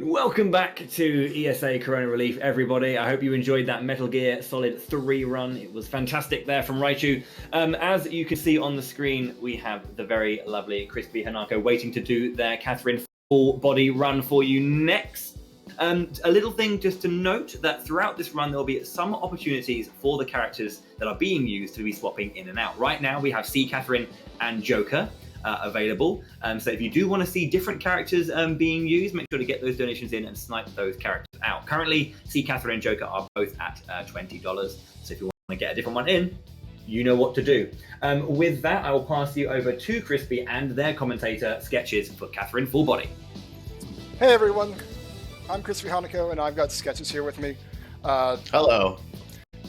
Welcome back to ESA Corona Relief, everybody. I hope you enjoyed that Metal Gear Solid 3 run. It was fantastic there from Raichu. As you can see on the screen, we have the very lovely CrispyHanako waiting to do their Catherine full body run for you next. A little thing just to note that throughout this run, there'll be some opportunities for the characters that are being used to be swapping in and out. Right now, we have C. Catherine and Joker available. So if you do want to see different characters being used, make sure to get those donations in and snipe those characters out. Currently, C. Catherine and Joker are both at $20. So if you want to get a different one in, you know what to do. With that, I will pass you over to Crispy and their commentator sketches for Catherine Full Body. Hey everyone, I'm CrispyHanako and I've got sketches here with me. Hello.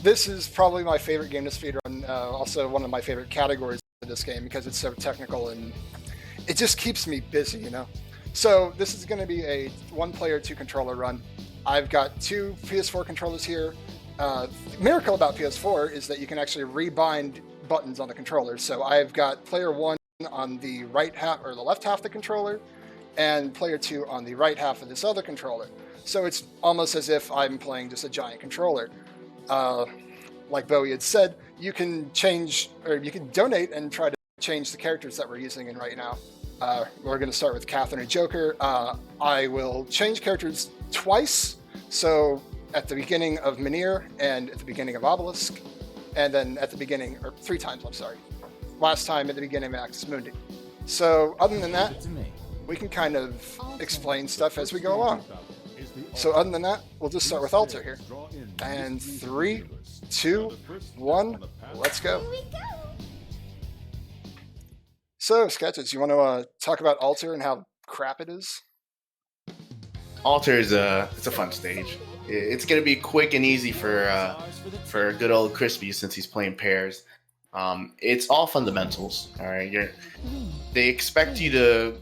This is probably my favorite game to speedrun, also one of my favorite categories of this game because it's so technical and it just keeps me busy, you know? So this is going to be a one-player, two-controller run. I've got two PS4 controllers here. The miracle about PS4 is that you can actually rebind buttons on the controller. So I've got player one on the right half or the left half of the controller, and player two on the right half of this other controller. So it's almost as if I'm playing just a giant controller. Like Bowie had said, you can change, or you can donate and try to change the characters that we're using in right now. We're going to start with Catherine and Joker. I will change characters twice. So at the beginning of Munir and at the beginning of Obelisk, and then at the beginning, or three times, I'm sorry. Last time at the beginning of Axis Mundi. So other than that, we can kind of explain stuff as we go along. So other than that, we'll just start with Alter here. And 3, 2, 1, let's go. So, Sketches, you want to talk about Alter and how crap it is? Alter is it's a fun stage. It's gonna be quick and easy for good old Crispy since he's playing pairs. It's all fundamentals. All right, they expect you to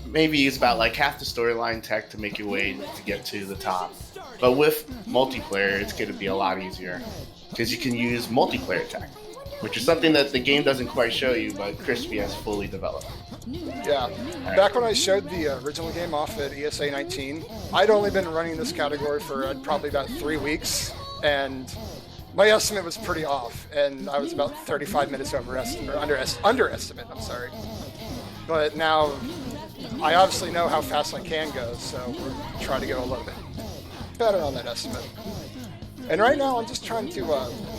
maybe use about like half the storyline tech to make your way to get to the top. But with multiplayer, it's going to be a lot easier because you can use multiplayer tech, which is something that the game doesn't quite show you, but Crispy has fully developed. Yeah. Back when I showed the original game off at ESA 19, I'd only been running this category for probably about 3 weeks, and my estimate was pretty off, and I was about 35 minutes underestimate, I'm sorry. But now, I obviously know how fast I can go, so we're trying to go a little bit better on that estimate. And right now, I'm just trying to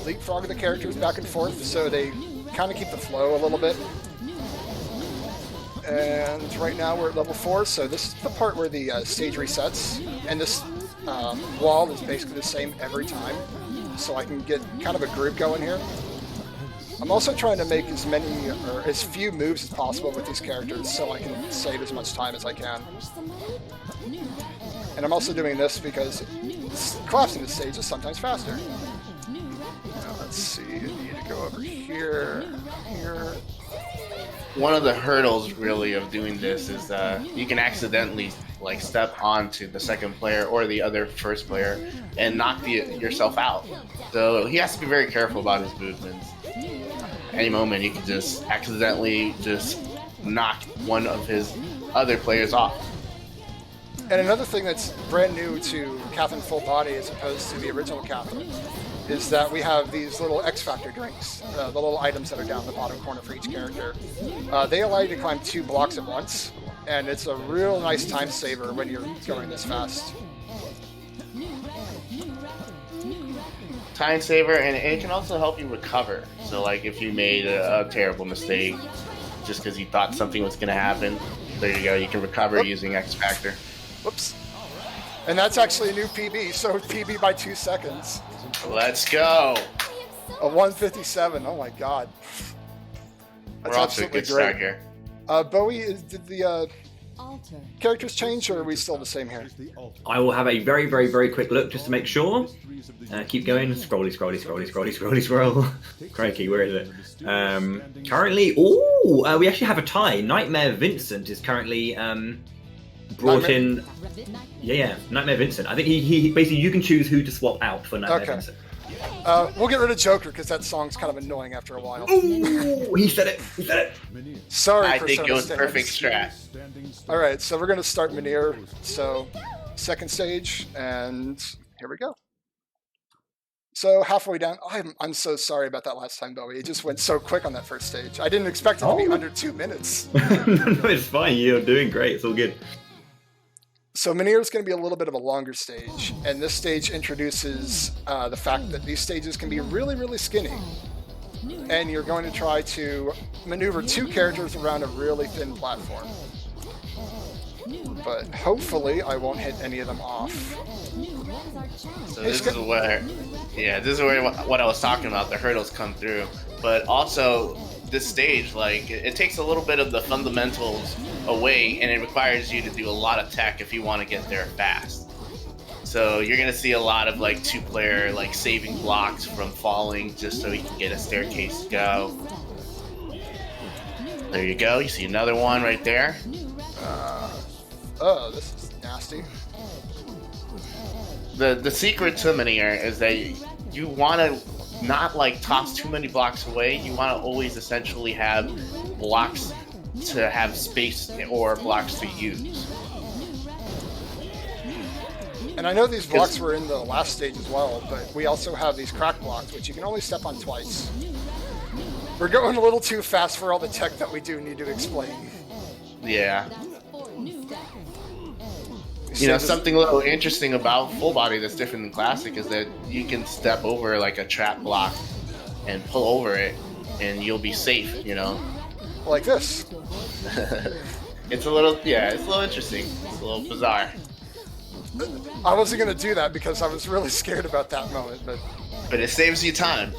leapfrog the characters back and forth, so they kind of keep the flow a little bit. And right now, we're at level 4, so this is the part where the stage resets, and this wall is basically the same every time. So I can get kind of a group going here. I'm also trying to make as many or as few moves as possible with these characters so I can save as much time as I can. And I'm also doing this because collapsing the stage is sometimes faster. Now, let's see, I need to go over here. One of the hurdles really of doing this is you can accidentally like step onto the second player or the other first player and knock yourself out. So he has to be very careful about his movements. Any moment you can just accidentally just knock one of his other players off. And another thing that's brand new to Catherine Full Body as opposed to the original Catherine is that we have these little X Factor drinks, the little items that are down the bottom corner for each character. They allow you to climb 2 blocks at once, and it's a real nice time saver when you're going this fast. Time saver, and it can also help you recover. So like if you made a terrible mistake just because you thought something was going to happen, there you go, you can recover using X Factor. Whoops. And that's actually a new PB, so PB by 2 seconds. Let's go. A 157, oh my god. That's We're off to a good start here. Bowie, did the characters change, or are we still the same here? I will have a very, very, very quick look just to make sure. Keep going. Scrolly. Crikey, where is it? Currently, we actually have a tie. Nightmare Vincent is currently brought in. Yeah, Nightmare Vincent. I think he basically you can choose who to swap out for Nightmare Vincent. We'll get rid of Joker because that song's kind of annoying after a while. Ooh, he said it. Sorry, I think it was perfect strat. All right, so we're gonna start Munir. So second stage, and here we go. So halfway down, I'm so sorry about that last time, Bowie. It just went so quick on that first stage. I didn't expect it to be under 2 minutes. No, it's fine. You're doing great. It's all good. So Munir is going to be a little bit of a longer stage, and this stage introduces the fact that these stages can be really, really skinny. And you're going to try to maneuver 2 characters around a really thin platform. But hopefully I won't hit any of them off. So this is where, what I was talking about, the hurdles come through. But also, this stage, like, it takes a little bit of the fundamentals away, and it requires you to do a lot of tech if you want to get there fast. So you're gonna see a lot of like 2-player like saving blocks from falling just so you can get a staircase to go. There you go. You see another one right there. Oh, this is nasty. The secret to Munir is that you want to not like toss too many blocks away. You want to always essentially have blocks to have space or blocks to use. And I know these blocks were in the last stage as well, but we also have these crack blocks, which you can only step on twice. We're going a little too fast for all the tech that we do need to explain. Yeah. You know, something a little interesting about Full Body that's different than Classic is that you can step over like a trap block and pull over it, and you'll be safe, you know? Like this. It's a little interesting. It's a little bizarre. I wasn't going to do that because I was really scared about that moment, but it saves you time.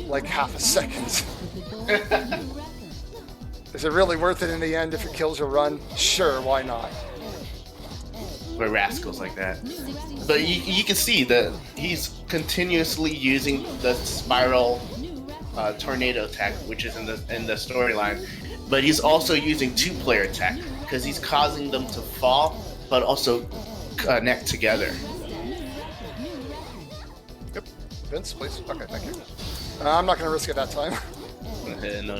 Like half a second. Is it really worth it in the end if it kills your run? Sure, why not? We're rascals like that. But you can see that he's continuously using the spiral tornado tech, which is in the storyline. But he's also using 2-player tech because he's causing them to fall, but also connect together. Yep. Vince, please. Okay, thank you. I'm not going to risk it that time. No.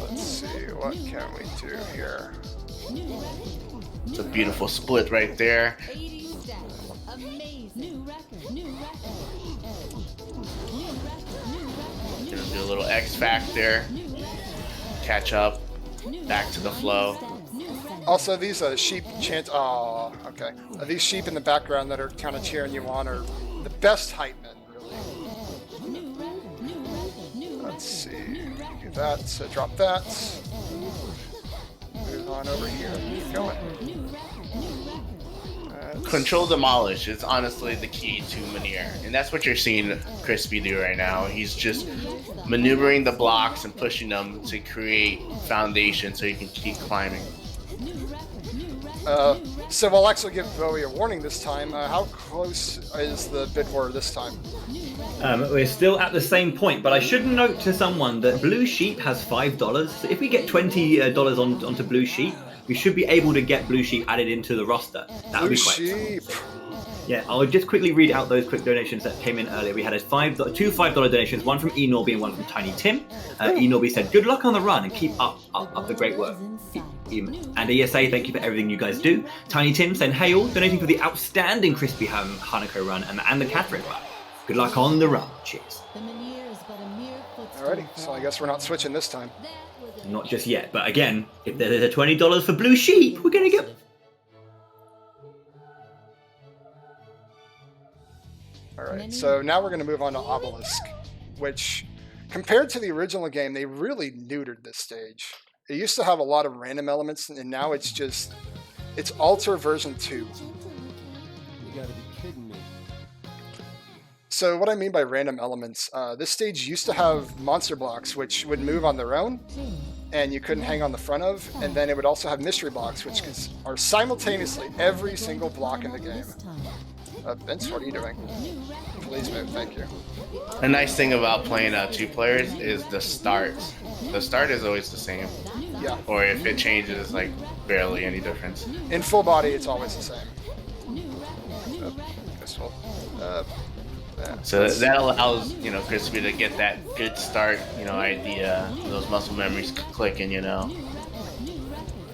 Let's see, what can we do here? It's a beautiful split right there. Gonna do a little X Factor. Catch up. Back to the flow. Also, these sheep chant. Oh, okay. These sheep in the background that are kind of cheering you on are the best hype men, really. Let's see. Do that. So drop that. Move on over here. Keep going. Control Demolish is honestly the key to Munir, and that's what you're seeing Crispy do right now. He's just maneuvering the blocks and pushing them to create foundation so you can keep climbing. So we'll actually give Bowie a warning this time. How close is the bid war this time? We're still at the same point, but I should note to someone that Blue Sheep has $5. So if we get $20 onto Blue Sheep, we should be able to get Blue Sheep added into the roster. That would be quite Sheep. Yeah, I'll just quickly read out those quick donations that came in earlier. We had two $5 donations, one from eNorby and one from Tiny Tim. eNorby said, "Good luck on the run and keep up the great work." And ESA, thank you for everything you guys do. Tiny Tim saying, "Hey all, donating for the outstanding CrispyHanako run and the Catherine run. Good luck on the run. Cheers." Alrighty, so I guess we're not switching this time. Not just yet, but again, if there's a $20 for Blue Sheep, we're gonna get. Alright, so now we're going to move on to Obelisk, which, compared to the original game, they really neutered this stage. It used to have a lot of random elements, and now it's just, it's Alter version 2. You gotta be kidding me. So what I mean by random elements, this stage used to have monster blocks, which would move on their own, and you couldn't hang on the front of, and then it would also have mystery blocks, which are simultaneously every single block in the game. Vince, what are you doing? Please move, thank you. The nice thing about playing 2 players is the start. The start is always the same. Yeah. Or if it changes, it's like barely any difference. In full body, it's always the same. So that allows, Crispy to get that good start, idea, those muscle memories clicking,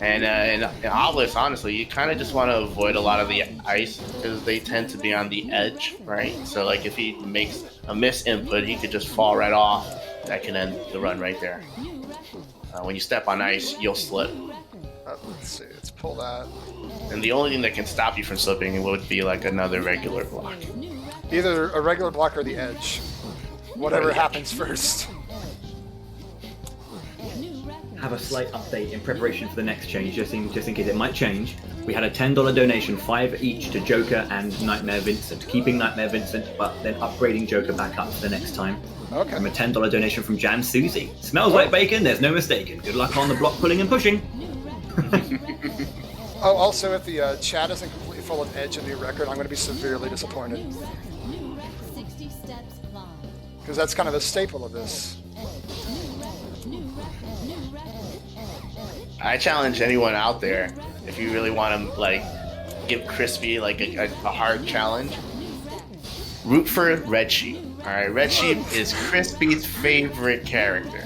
And Obelisk, honestly, you kind of just want to avoid a lot of the ice because they tend to be on the edge, right? So like if he makes a miss input, he could just fall right off. That can end the run right there. When you step on ice, you'll slip. Let's see, let's pull that. And the only thing that can stop you from slipping would be like another regular block. Either a regular block or the edge. Whatever happens first. Have a slight update in preparation for the next change, just in case it might change. We had a $10 donation, 5 each to Joker and Nightmare Vincent, keeping Nightmare Vincent, but then upgrading Joker back up for the next time. Okay. And a $10 donation from Jan Susie. Smells like bacon, there's no mistaken. Good luck on the block pulling and pushing. Oh, also, if the chat isn't completely full of edge in the record, I'm going to be severely disappointed. Because that's kind of a staple of this. I challenge anyone out there, if you really want to like give Crispy like a hard challenge, root for Red Sheep. All right, Red Sheep is Crispy's favorite character.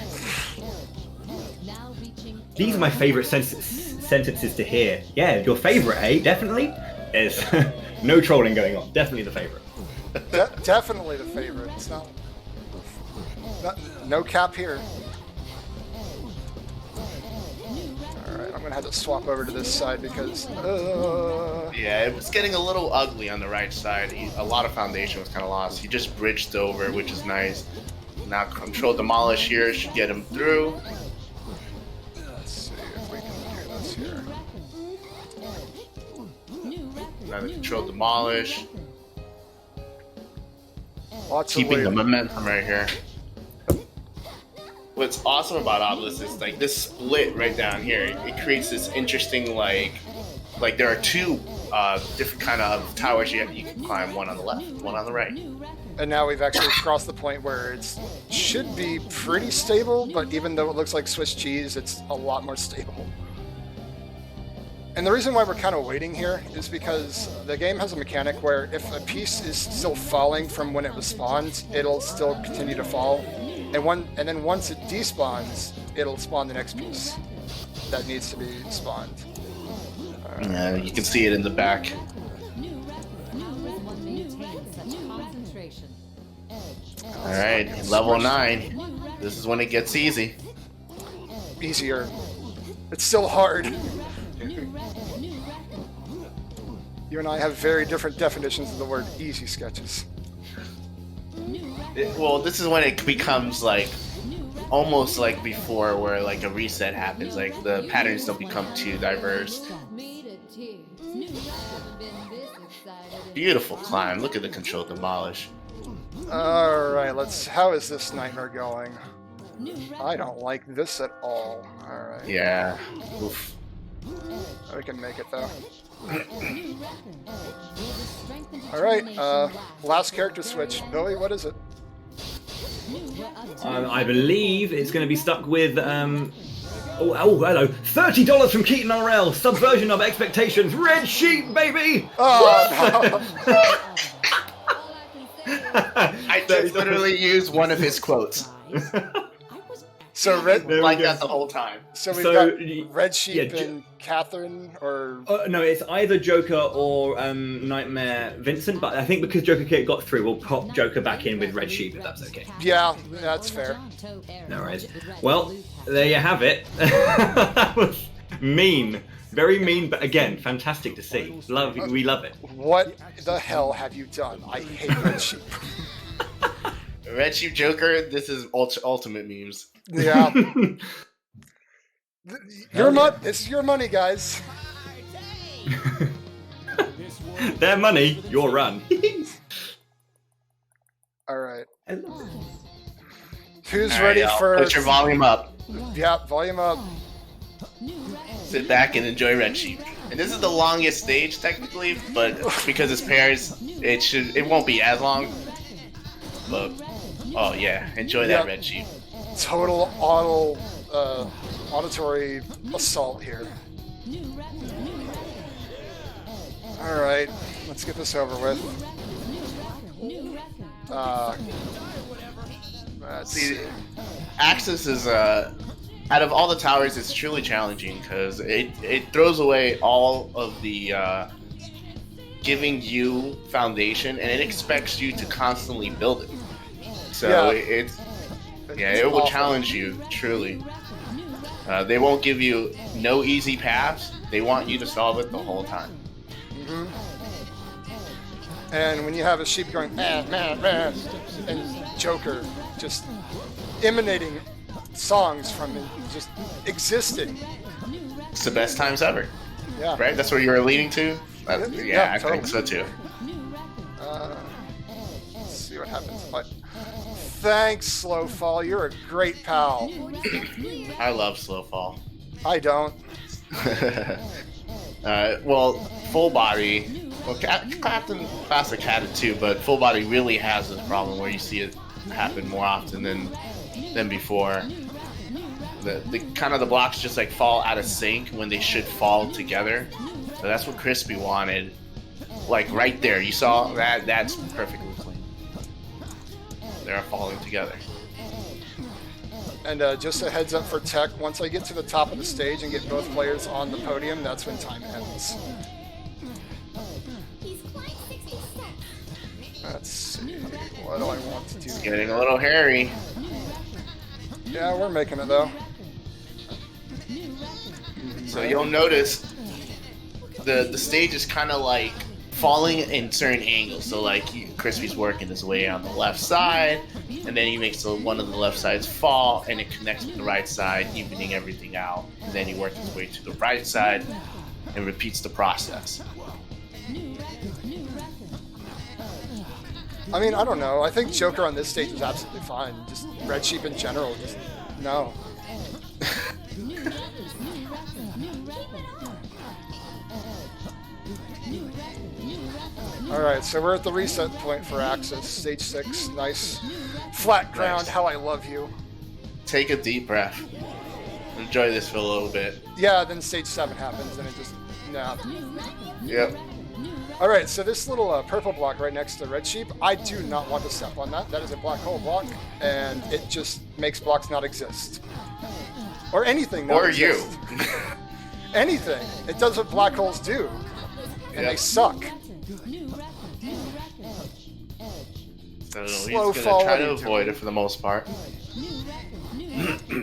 These are my favorite sentences to hear. Yeah, your favorite, eh? Definitely. There's no trolling going on. Definitely the favorite. Definitely the favorite. It's not no cap here. Alright, I'm gonna have to swap over to this side because Yeah, it was getting a little ugly on the right side. A lot of foundation was kind of lost. He just bridged over, which is nice. Now Control Demolish here should get him through. Let's see if we can do this here. Now the Control Demolish. Lots Keeping of the momentum right here. What's awesome about Obelisk is like this split right down here. It creates this interesting like there are two different kind of towers you can climb. One on the left, one on the right. And now we've actually crossed the point where it should be pretty stable, but even though it looks like Swiss cheese, it's a lot more stable. And the reason why we're kind of waiting here is because the game has a mechanic where if a piece is still falling from when it was spawned, it'll still continue to fall. And then once it despawns, it'll spawn the next piece that needs to be spawned. Yeah, you can see it in the back. Alright, level 9. This is when it gets easy. Easier. It's still hard. You and I have very different definitions of the word easy sketches. Well, this is when it becomes like almost like before, where like a reset happens. Like the patterns don't become too diverse. Beautiful climb. Look at the Control Demolish. All right, how is this nightmare going? I don't like this at all. All right. Yeah. Oof. We can make it though. All right. Last character switch. Billy, what is it? I believe it's going to be stuck with oh, hello, $30 from Keaton RL. Subversion of expectations. Red Sheep, baby. Oh no. I just literally used one of his quotes. So red, like that the whole time. So we've got Red Sheep and Catherine, or no, it's either Joker or Nightmare Vincent. But I think because Joker got through, we'll pop Joker back in with Red Sheep if that's okay. Yeah, that's fair. No worries. Well, there you have it. That was mean, very mean, but again, fantastic to see. We love it. What the hell have you done? I hate Red Sheep. Red Sheep Joker. This is ultimate memes. Yeah. It's your money, guys. Their money, your run. All right. Who's ready for? Put your volume up. Yeah, volume up. Sit back and enjoy Red Sheep. And this is the longest stage technically, but because it's pairs, it won't be as long. But oh yeah, enjoy that Red Sheep. Total auditory assault here. All right, let's get this over with. See, Axis is out of all the towers, it's truly challenging because it throws away all of the giving you foundation, and it expects you to constantly build it. So it will challenge you truly. They won't give you no easy paths. They want you to solve it the whole time. Mm-hmm. And when you have a sheep going man, and Joker just emanating songs from it, just existing. It's the best times ever. Yeah. Right? That's what you were leading to? I totally. think so too. Let's see what happens. But thanks, Slowfall. You're a great pal. I love Slowfall. I don't. Well, Full Body, Captain Classic had it too, but Full Body really has this problem where you see it happen more often than before. The kind of the blocks just like fall out of sync when they should fall together. So that's what Crispy wanted. Like right there, you saw that. That's perfectly clean. They're falling together. And just a heads up for Tech, once I get to the top of the stage and get both players on the podium, that's when time ends. Let's see, what do I want to do? It's getting a little hairy. Yeah, we're making it though. So you'll notice the stage is kind of like falling in certain angles. So like Crispy's working his way on the left side, and then he makes one of the left sides fall, and it connects with the right side, evening everything out. And then he works his way to the right side and repeats the process. I mean, I don't know. I think Joker on this stage is absolutely fine. Just Red Sheep in general, just no. Alright, so we're at the reset point for Axis. Stage 6, nice. Flat ground, Nice. how I love you. Take a deep breath. Enjoy this for a little bit. Yeah, then stage 7 happens and it just, nah. Yep. Alright, so this little purple block right next to Red Sheep, I do not want to step on that. That is a black hole block, and it just makes blocks not exist. Or anything not exist. Or you. Anything. It does what black holes do. And they suck. So he's Slow gonna fall try to into avoid it. it for the most part.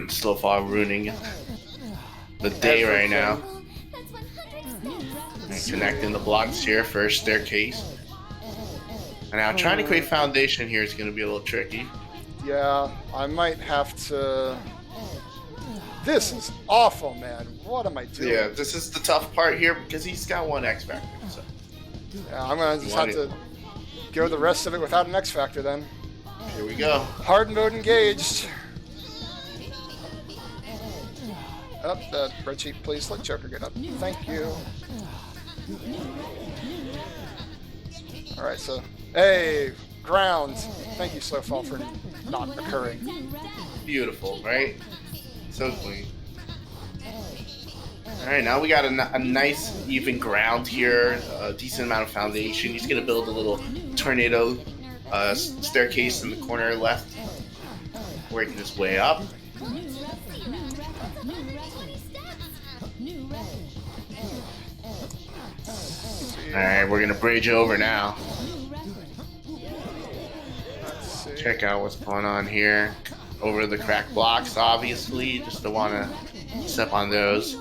Slow fall ruining the day right now. And connecting the blocks here for a staircase. And now trying to create foundation here is going to be a little tricky. Yeah, I might have to... This is awful, man. What am I doing? Yeah, this is the tough part here because he's got one X Factor. So. Yeah, I'm going to just have to go the rest of it without an X Factor then. Here we go. Hard mode engaged. Up, Red Sheep, please let Joker get up. Thank you. Alright, so... Hey, ground. Thank you, Slowfall, for not occurring. Beautiful, right? So clean. Alright, now we got a nice even ground here, a decent amount of foundation. He's going to build a little tornado staircase in the corner left, working his way up. Alright, we're going to bridge over now. Check out what's going on here. Over the cracked blocks, obviously. Just don't want to step on those.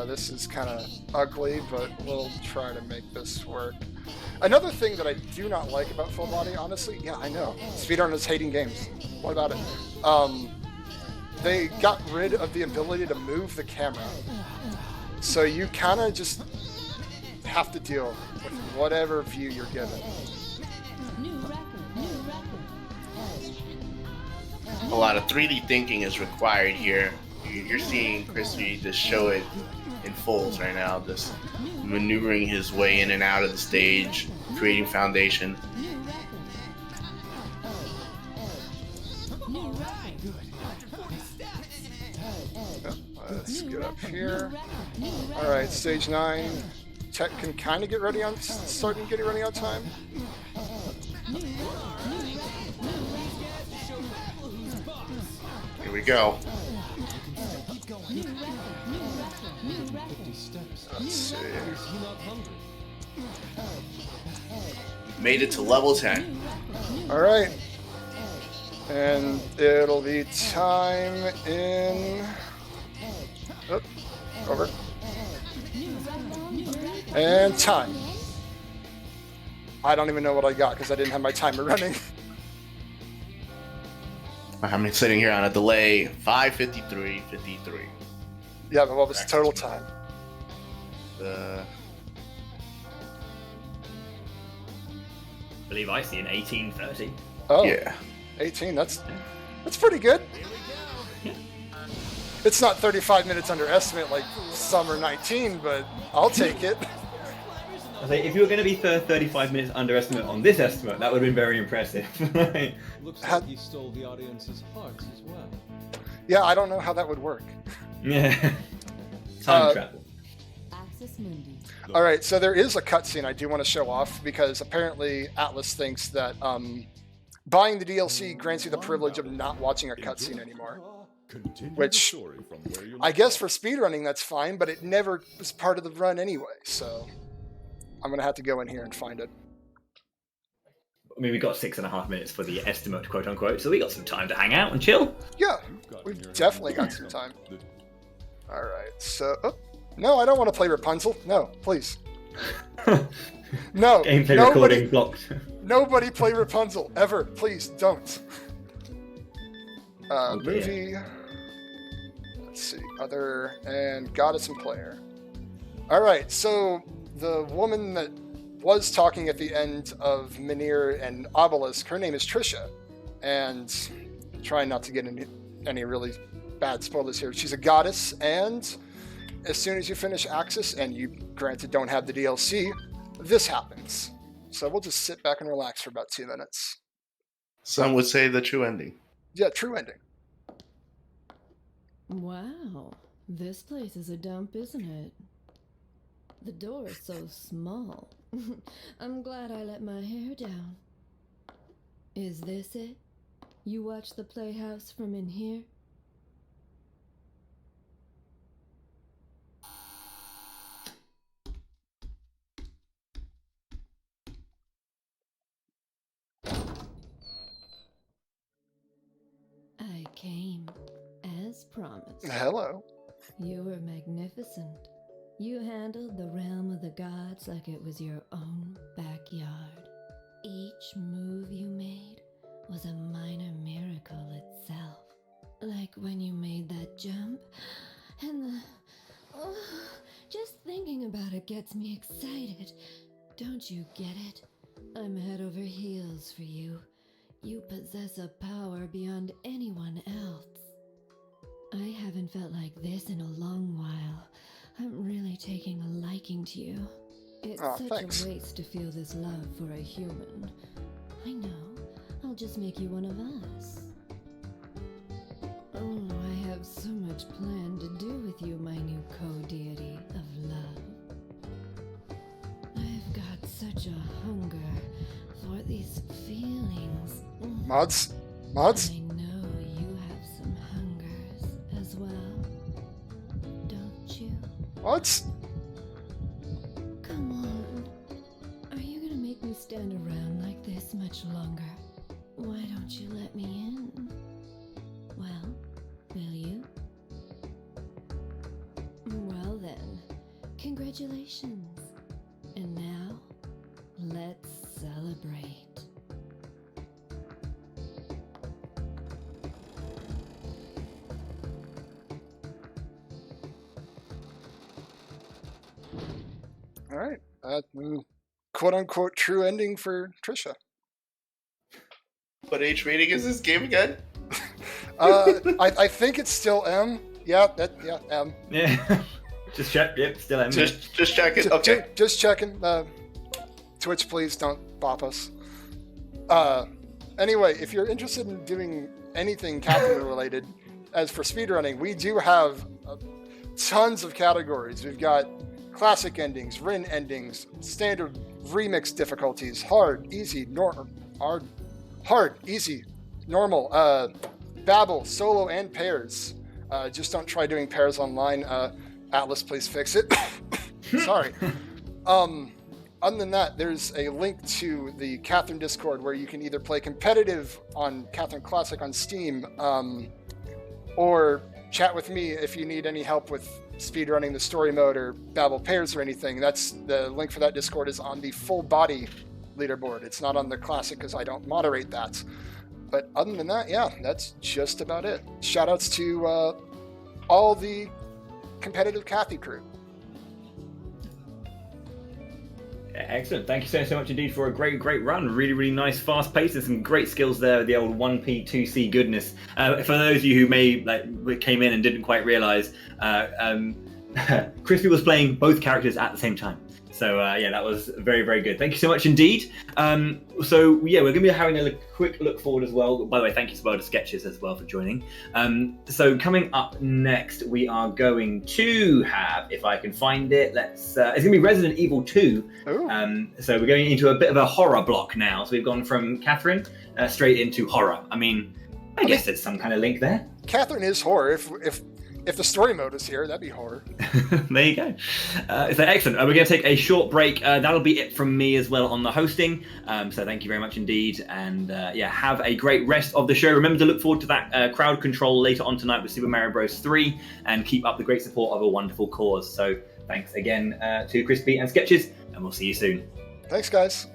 This is kind of ugly, but we'll try to make this work. Another thing that I do not like about Full Body, honestly, yeah, I know. Speedrun is hating games. What about it? They got rid of the ability to move the camera. So you kind of just have to deal with whatever view you're given. A lot of 3D thinking is required here. You're seeing Crispy just show it in fulls right now, just maneuvering his way in and out of the stage, creating foundation. Let's get up here. Alright, stage 9. Tech can kind of get ready on, starting getting ready on time. go. Let's see. Made it to level 10. All right. And it'll be time in... Oh, over. And time. I don't even know what I got because I didn't have my timer running. I'm sitting here on a delay, 5:53:53. Yeah, but what was the total time? The I believe I see an 18:30. Oh, yeah. 18. That's pretty good. It's not 35 minutes under estimate like Summer 19, but I'll take it. I say, if you were going to be 35 minutes underestimate on this estimate, that would have been very impressive. Looks like he stole the audience's hearts as well. Yeah, I don't know how that would work. Yeah. Time travel. Access Mundi. All right, so there is a cutscene I do want to show off because apparently Atlas thinks that buying the DLC grants you the privilege of not watching a cutscene anymore. Which, I guess for speedrunning that's fine, but it never was part of the run anyway, so I'm going to have to go in here and find it. I mean, we got 6.5 minutes for the estimate, quote unquote, so we got some time to hang out and chill. Yeah, we've definitely got some time. All right, so... Oh, no, I don't want to play Rapunzel. No, please. No, Gameplay recording blocked. Nobody play Rapunzel, ever. Please, don't. Oh, dear. Movie... Let's see, other, and goddess and player. All right, so the woman that was talking at the end of Munir and Obelisk, her name is Trisha, and trying not to get into any really bad spoilers here. She's a goddess, and as soon as you finish Axis, and you granted don't have the DLC, this happens. So we'll just sit back and relax for about 2 minutes. Some would say the true ending. Yeah, true ending. Wow, this place is a dump, isn't it? The door is so small. I'm glad I let my hair down. Is this it? You watch the playhouse from in here? I came, as promised. Hello. You were magnificent. You handled the realm of the gods like it was your own backyard. Each move you made was a minor miracle itself. Like when you made that jump, and the... Oh, just thinking about it gets me excited. Don't you get it? I'm head over heels for you. You possess a power beyond anyone else. I haven't felt like this in a long while. I'm really taking a liking to you. It's such thanks. a waste to feel this love for a human. I know. I'll just make you one of us. Oh, I have so much planned to do with you, my new co-deity of love. I've got such a hunger for these feelings. Mods? I know you have some hungers as well, don't you? What? Come on. Are you gonna make me stand around like this much longer? Why don't you let me in? Well, will you? Well then, congratulations. And now, let's celebrate. All right. Quote unquote true ending for Trisha. What age rating is this game again? I think it's still M. Yeah, M. Yeah. Just check. Yep, still M. Just check it. Okay. Just checking. Twitch, please don't bop us. Anyway, if you're interested in doing anything Captain related, as for speedrunning, we do have tons of categories. We've got classic endings, Rin endings, standard remix difficulties, hard, easy, normal, Babel, solo and pairs. Just don't try doing pairs online. Atlas, please fix it. Sorry. Other than that, there's a link to the Catherine Discord where you can either play competitive on Catherine Classic on Steam, or chat with me if you need any help with speedrunning the story mode or Babel pairs or anything. That's the link for that Discord is on the full body leaderboard. It's not on the Classic because I don't moderate that. But other than that, yeah, that's just about it. Shoutouts to all the competitive Cathy crew. Excellent. Thank you so much indeed for a great run. Really, really nice, fast pace. There's some great skills there. The old 1P, 2C goodness. For those of you who may came in and didn't quite realize, Crispy was playing both characters at the same time. So yeah, that was very, very good. Thank you so much indeed. So yeah, we're going to be having a quick look forward as well. By the way, thank you to Sketches as well for joining. So coming up next, we are going to have, if I can find it, it's going to be Resident Evil 2. So we're going into a bit of a horror block now. So we've gone from Catherine straight into horror. I mean, I guess there's some kind of link there. Catherine is horror. If the story mode is here, that'd be horror. There you go. So excellent. We're going to take a short break. That'll be it from me as well on the hosting. So thank you very much indeed. And yeah, have a great rest of the show. Remember to look forward to that crowd control later on tonight with Super Mario Bros. 3 and keep up the great support of a wonderful cause. So thanks again to Crispy and Sketches, and we'll see you soon. Thanks, guys.